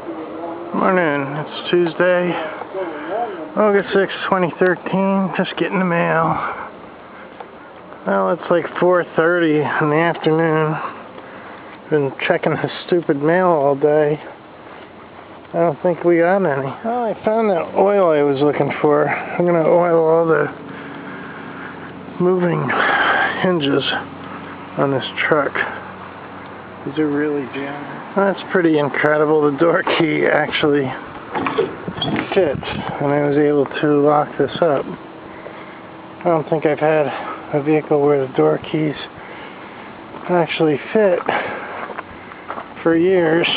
Morning, it's Tuesday, August 6, 2013, just getting the mail. Well, it's like 4:30 in the afternoon. Been checking this stupid mail all day. I don't think we got any. Well, I found that oil I was looking for. I'm going to oil all the moving hinges on this truck. These are really jammed. That's pretty incredible. The door key actually fits, and I was able to lock this up. I don't think I've had a vehicle where the door keys actually fit for years.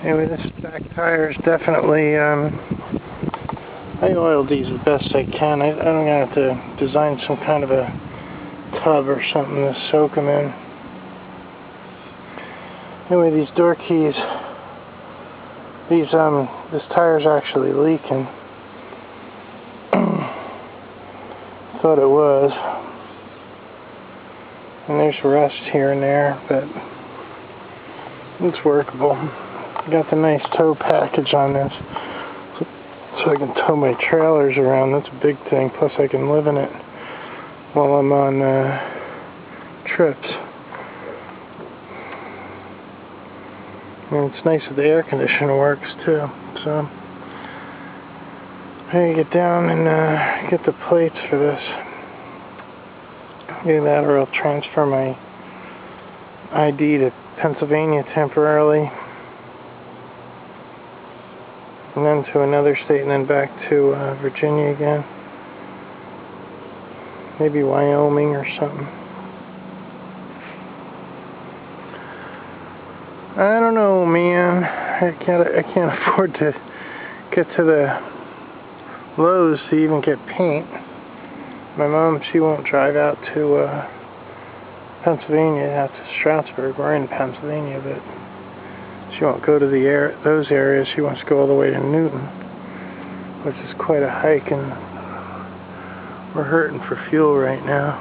Anyway, this back tire is definitely, I oiled these as best I can. I'm going to have to design some kind of a tub or something to soak them in. Anyway, these door keys, this tire's actually leaking. Thought it was. And there's rust here and there, but it's workable. Got the nice tow package on this, so I can tow my trailers around. That's a big thing. Plus I can live in it while I'm on trips. And it's nice that the air conditioner works too. So I gotta get down and get the plates for this. Either that or I'll transfer my ID to Pennsylvania temporarily, and then to another state, and then back to Virginia again. Maybe Wyoming or something. I don't know, man. I can't afford to get to the Lowe's to even get paint. My mom, she won't drive out to Pennsylvania, out to Stroudsburg. We're in Pennsylvania, but she won't go to those areas. She wants to go all the way to Newton, which is quite a hike, and we're hurting for fuel right now.